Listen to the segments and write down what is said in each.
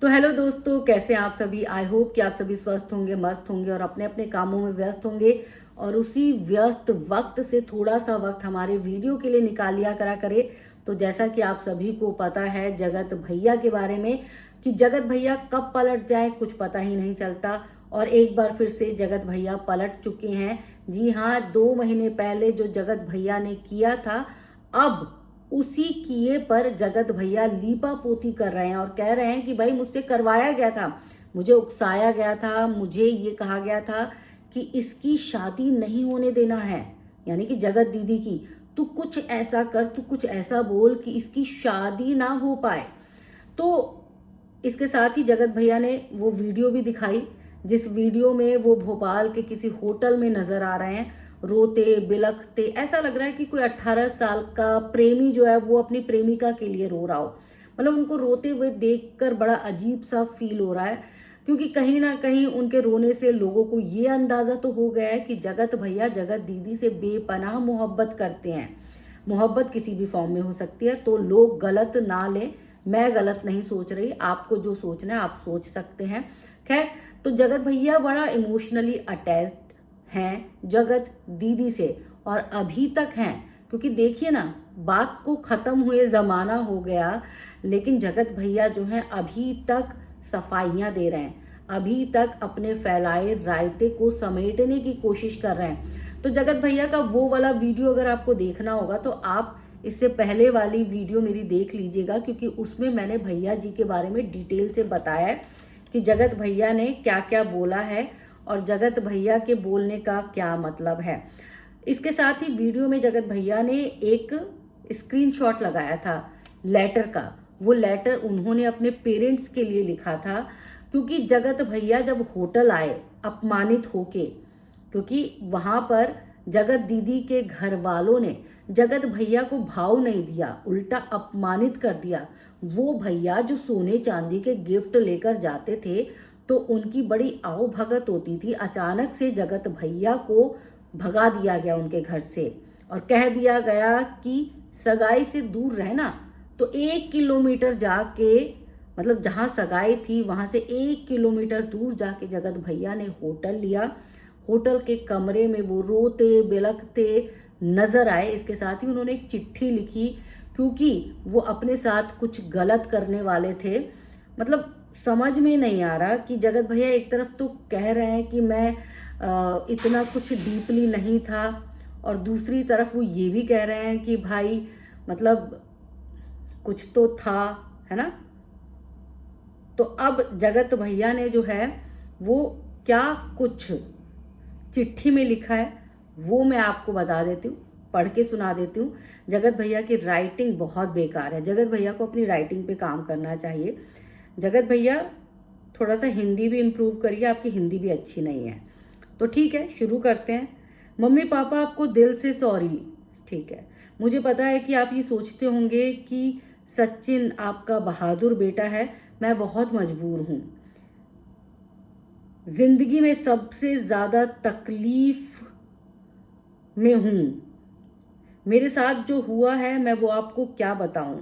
तो हेलो दोस्तों, कैसे हैं आप सभी। आई होप कि आप सभी स्वस्थ होंगे, मस्त होंगे और अपने अपने कामों में व्यस्त होंगे। और उसी व्यस्त वक्त से थोड़ा सा वक्त हमारे वीडियो के लिए निकाल लिया करा करे। तो जैसा कि आप सभी को पता है जगत भैया के बारे में, कि जगत भैया कब पलट जाए कुछ पता ही नहीं चलता। और एक बार फिर से जगत भैया पलट चुके हैं। जी हाँ, 2 महीने पहले जो जगत भैया ने किया था, अब उसी किए पर जगत भैया लीपा पोती कर रहे हैं और कह रहे हैं कि भाई मुझसे करवाया गया था, मुझे उकसाया गया था, मुझे ये कहा गया था कि इसकी शादी नहीं होने देना है, यानी कि जगत दीदी की। तू कुछ ऐसा कर, तू कुछ ऐसा बोल कि इसकी शादी ना हो पाए। तो इसके साथ ही जगत भैया ने वो वीडियो भी दिखाई, जिस वीडियो में वो भोपाल के किसी होटल में नजर आ रहे हैं, रोते बिलखते। ऐसा लग रहा है कि कोई 18 साल का प्रेमी जो है वो अपनी प्रेमिका के लिए रो रहा हो। मतलब उनको रोते हुए देखकर बड़ा अजीब सा फील हो रहा है, क्योंकि कहीं ना कहीं उनके रोने से लोगों को ये अंदाजा तो हो गया है कि जगत भैया जगत दीदी से बेपनाह मोहब्बत करते हैं। मोहब्बत किसी भी फॉर्म में हो सकती है, तो लोग गलत ना लें। मैं गलत नहीं सोच रही, आपको जो सोचना है आप सोच सकते हैं। खैर, तो जगत भैया बड़ा इमोशनली अटैच्ड हैं जगत दीदी से, और अभी तक हैं। क्योंकि देखिए ना, बात को खत्म हुए जमाना हो गया, लेकिन जगत भैया जो हैं अभी तक सफाइयां दे रहे हैं, अभी तक अपने फैलाए रायते को समेटने की कोशिश कर रहे हैं। तो जगत भैया का वो वाला वीडियो अगर आपको देखना होगा तो आप इससे पहले वाली वीडियो मेरी देख लीजिएगा, क्योंकि उसमें मैंने भैया जी के बारे में डिटेल से बताया है कि जगत भैया ने क्या क्या बोला है और जगत भैया के बोलने का क्या मतलब है। इसके साथ ही वीडियो में जगत भैया ने एक स्क्रीनशॉट लगाया था लेटर का। वो लेटर उन्होंने अपने पेरेंट्स के लिए लिखा था, क्योंकि जगत भैया जब होटल आए अपमानित होके, क्योंकि वहां पर जगत दीदी के घर वालों ने जगत भैया को भाव नहीं दिया, उल्टा अपमानित कर दिया। वो भैया जो सोने चांदी के गिफ्ट लेकर जाते थे, तो उनकी बड़ी आओ भगत होती थी। अचानक से जगत भैया को भगा दिया गया उनके घर से और कह दिया गया कि सगाई से दूर रहना। तो 1 किलोमीटर जाके, मतलब जहां सगाई थी वहां से 1 किलोमीटर दूर जाके जगत भैया ने होटल लिया। होटल के कमरे में वो रोते बिलखते नजर आए। इसके साथ ही उन्होंने एक चिट्ठी लिखी, क्योंकि वो अपने साथ कुछ गलत करने वाले थे। मतलब समझ में नहीं आ रहा कि जगत भैया एक तरफ तो कह रहे हैं कि मैं इतना कुछ डीपली नहीं था, और दूसरी तरफ वो ये भी कह रहे हैं कि भाई मतलब कुछ तो था, है ना। तो अब जगत भैया ने जो है वो क्या कुछ चिट्ठी में लिखा है वो मैं आपको बता देती हूँ, पढ़ के सुना देती हूँ। जगत भैया की राइटिंग बहुत बेकार है, जगत भैया को अपनी राइटिंग पे काम करना चाहिए। जगत भैया थोड़ा सा हिंदी भी इम्प्रूव करिए, आपकी हिंदी भी अच्छी नहीं है। तो ठीक है, शुरू करते हैं। मम्मी पापा आपको दिल से सॉरी। ठीक है, मुझे पता है कि आप ये सोचते होंगे कि सचिन आपका बहादुर बेटा है, मैं बहुत मजबूर हूँ। जिंदगी में सबसे ज्यादा तकलीफ में हूँ। मेरे साथ जो हुआ है मैं वो आपको क्या बताऊं,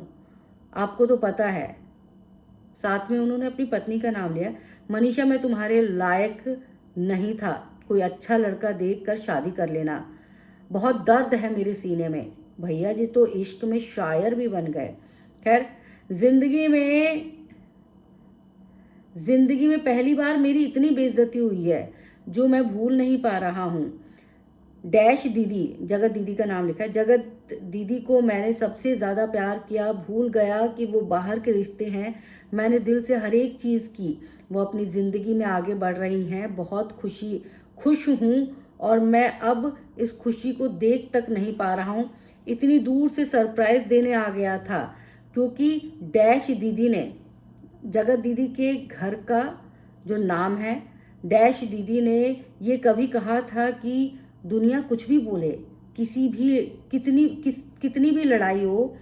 आपको तो पता है। साथ में उन्होंने अपनी पत्नी का नाम लिया। मनीषा, मैं तुम्हारे लायक नहीं था, कोई अच्छा लड़का देखकर शादी कर लेना। बहुत दर्द है मेरे सीने में। भैया जी तो इश्क में शायर भी बन गए। खैर, जिंदगी में पहली बार मेरी इतनी बेइज्जती हुई है जो मैं भूल नहीं पा रहा हूँ। डैश दीदी, जगत दीदी का नाम लिखा है। जगत दीदी को मैंने सबसे ज़्यादा प्यार किया, भूल गया कि वो बाहर के रिश्ते हैं। मैंने दिल से हर एक चीज़ की, वो अपनी ज़िंदगी में आगे बढ़ रही हैं। बहुत खुश हूँ, और मैं अब इस खुशी को देख तक नहीं पा रहा हूँ। इतनी दूर से सरप्राइज़ देने आ गया था, क्योंकि डैश दीदी ने, जगत दीदी के घर का जो नाम है, डैश दीदी ने ये कभी कहा था कि दुनिया कुछ भी बोले, कितनी भी लड़ाई हो,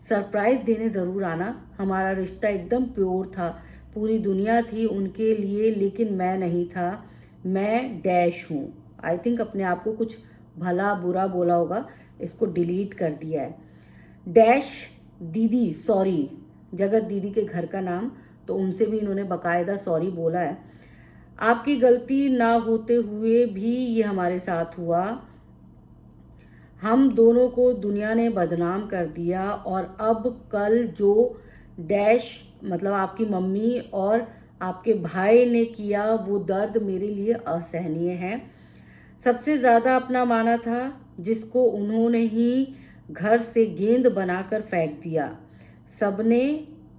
सरप्राइज देने ज़रूर आना। हमारा रिश्ता एकदम प्योर था, पूरी दुनिया थी उनके लिए, लेकिन मैं नहीं था। मैं डैश हूँ। आई थिंक अपने आप को कुछ भला बुरा बोला होगा, इसको डिलीट कर दिया है। डैश दीदी सॉरी, जगत दीदी के घर का नाम तो उनसे भी इन्होंने बाकायदा सॉरी बोला है। आपकी गलती ना होते हुए भी ये हमारे साथ हुआ, हम दोनों को दुनिया ने बदनाम कर दिया, और अब कल जो डैश मतलब आपकी मम्मी और आपके भाई ने किया वो दर्द मेरे लिए असहनीय है। सबसे ज़्यादा अपना माना था जिसको उन्होंने ही घर से गेंद बनाकर फेंक दिया। सबने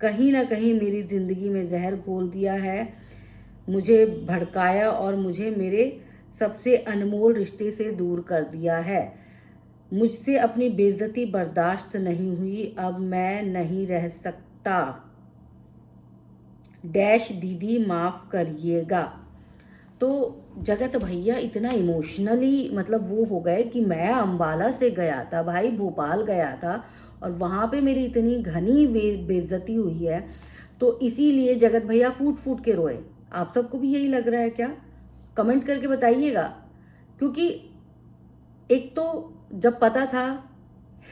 कहीं ना कहीं मेरी ज़िंदगी में जहर घोल दिया है, मुझे भड़काया और मुझे मेरे सबसे अनमोल रिश्ते से दूर कर दिया है। मुझसे अपनी बेइज्जती बर्दाश्त नहीं हुई, अब मैं नहीं रह सकता। डैश दीदी माफ़ करिएगा। तो जगत भैया इतना इमोशनली मतलब वो हो गए कि मैं अम्बाला से गया था भाई, भोपाल गया था, और वहाँ पे मेरी इतनी घनी बेइज्जती हुई है, तो इसीलिए जगत भैया फूट फूट के रोए। आप सबको भी यही लग रहा है क्या? कमेंट करके बताइएगा। क्योंकि एक तो जब पता था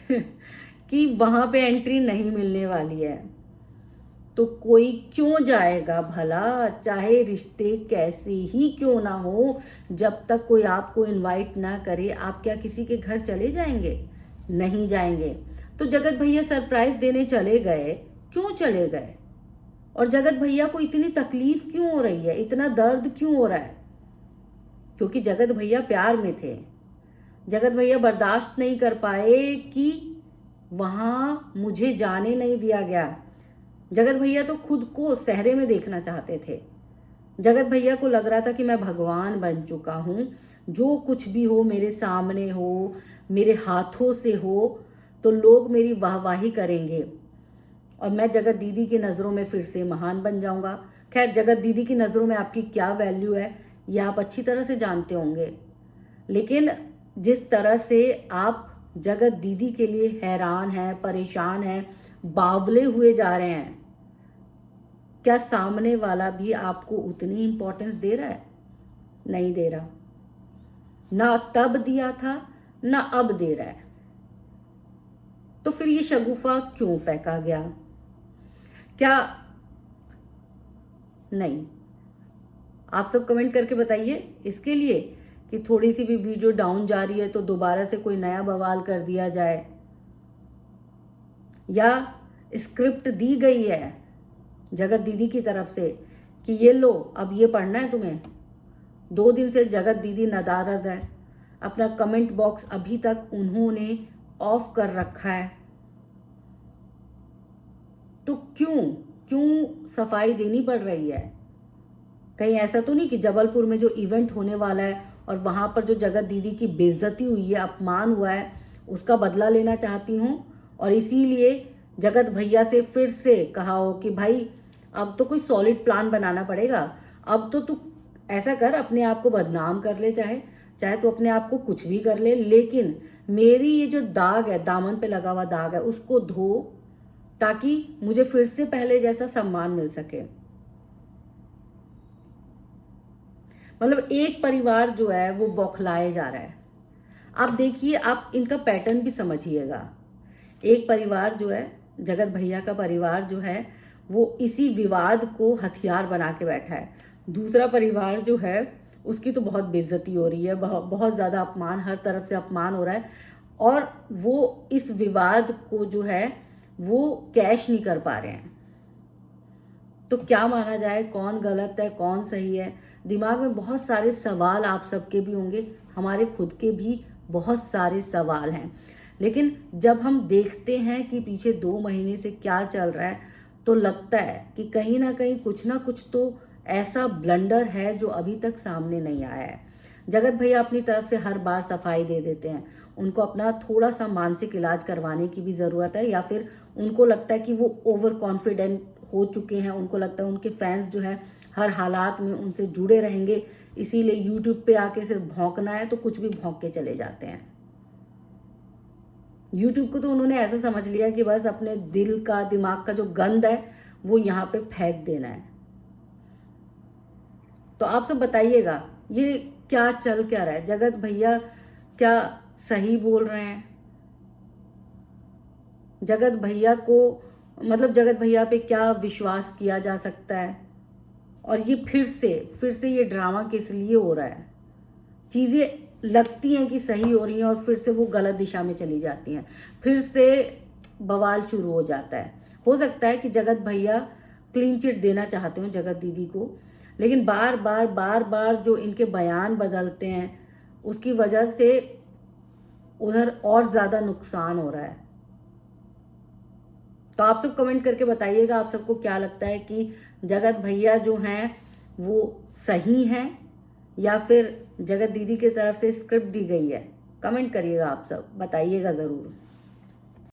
कि वहाँ पे एंट्री नहीं मिलने वाली है, तो कोई क्यों जाएगा भला, चाहे रिश्ते कैसे ही क्यों ना हो। जब तक कोई आपको इनवाइट ना करे, आप क्या किसी के घर चले जाएंगे? नहीं जाएंगे। तो जगत भैया सरप्राइज देने चले गए, क्यों चले गए? और जगत भैया को इतनी तकलीफ क्यों हो रही है, इतना दर्द क्यों हो रहा है? क्योंकि जगत भैया प्यार में थे। जगत भैया बर्दाश्त नहीं कर पाए कि वहां मुझे जाने नहीं दिया गया। जगत भैया तो खुद को सहरे में देखना चाहते थे। जगत भैया को लग रहा था कि मैं भगवान बन चुका हूँ, जो कुछ भी हो मेरे सामने हो, मेरे हाथों से हो, तो लोग मेरी वाहवाही करेंगे और मैं जगत दीदी की नज़रों में फिर से महान बन जाऊंगा। खैर, जगत दीदी की नज़रों में आपकी क्या वैल्यू है ये आप अच्छी तरह से जानते होंगे, लेकिन जिस तरह से आप जगत दीदी के लिए हैरान हैं, परेशान हैं, बावले हुए जा रहे हैं, क्या सामने वाला भी आपको उतनी इंपॉर्टेंस दे रहा है? नहीं दे रहा। ना तब दिया था, ना अब दे रहा है। तो फिर ये शगुफा क्यों फेंका गया? क्या नहीं? आप सब कमेंट करके बताइए। इसके लिए कि थोड़ी सी भी वीडियो डाउन जा रही है तो दोबारा से कोई नया बवाल कर दिया जाए, या स्क्रिप्ट दी गई है जगत दीदी की तरफ से कि ये लो अब ये पढ़ना है तुम्हें। 2 दिन से जगत दीदी नदारद है, अपना कमेंट बॉक्स अभी तक उन्होंने ऑफ कर रखा है। तो क्यों क्यों सफाई देनी पड़ रही है? कहीं ऐसा तो नहीं कि जबलपुर में जो इवेंट होने वाला है और वहां पर जो जगत दीदी की बेइज्जती हुई है, अपमान हुआ है, उसका बदला लेना चाहती हूँ, और इसीलिए जगत भैया से फिर से कहा हो कि भाई अब तो कोई सॉलिड प्लान बनाना पड़ेगा। अब तो तू ऐसा कर, अपने आप को बदनाम कर ले, चाहे चाहे तो अपने आप को कुछ भी कर ले, लेकिन मेरी ये जो दाग है, दामन पे लगा हुआ दाग है, उसको धो, ताकि मुझे फिर से पहले जैसा सम्मान मिल सके। मतलब एक परिवार जो है वो बौखलाए जा रहा है। आप देखिए, आप इनका पैटर्न भी समझिएगा। एक परिवार जो है, जगत भैया का परिवार जो है, वो इसी विवाद को हथियार बना के बैठा है। दूसरा परिवार जो है उसकी तो बहुत बेइज्जती हो रही है, बहुत ज़्यादा अपमान, हर तरफ से अपमान हो रहा है, और वो इस विवाद को जो है वो कैश नहीं कर पा रहे हैं। तो क्या माना जाए, कौन गलत है, कौन सही है? दिमाग में बहुत सारे सवाल आप सबके भी होंगे, हमारे खुद के भी बहुत सारे सवाल हैं। लेकिन जब हम देखते हैं कि पीछे 2 महीने से क्या चल रहा है, तो लगता है कि कहीं ना कुछ तो ऐसा ब्लंडर है जो अभी तक सामने नहीं आया है। जगत भैया अपनी तरफ से हर बार सफाई दे देते हैं, उनको अपना थोड़ा सा मानसिक इलाज करवाने की भी ज़रूरत है, या फिर उनको लगता है कि वो ओवर कॉन्फिडेंट हो चुके हैं, उनको लगता है उनके फैंस जो है हर हालात में उनसे जुड़े रहेंगे, इसीलिए यूट्यूब पे आके सिर्फ भौंकना है तो कुछ भी भौंक के चले जाते हैं। यूट्यूब को तो उन्होंने ऐसा समझ लिया कि बस अपने दिल का, दिमाग का जो गंद है वो यहाँ पे फेंक देना है। तो आप सब बताइएगा, ये क्या चल क्या रहा है? जगत भैया क्या सही बोल रहे हैं? जगत भैया को मतलब जगत भैया पे क्या विश्वास किया जा सकता है। और ये फिर से ये ड्रामा किस लिए हो रहा है। चीज़ें लगती हैं कि सही हो रही हैं और फिर से वो गलत दिशा में चली जाती हैं, फिर से बवाल शुरू हो जाता है। हो सकता है कि जगत भैया क्लीन चिट देना चाहते हो जगत दीदी को, लेकिन बार बार जो इनके बयान बदलते हैं उसकी वजह से उधर और ज़्यादा नुकसान हो रहा है। तो आप सब कमेंट करके बताइएगा आप सबको क्या लगता है कि जगत भैया जो हैं वो सही हैं या फिर जगत दीदी की तरफ से स्क्रिप्ट दी गई है। कमेंट करिएगा, आप सब बताइएगा ज़रूर।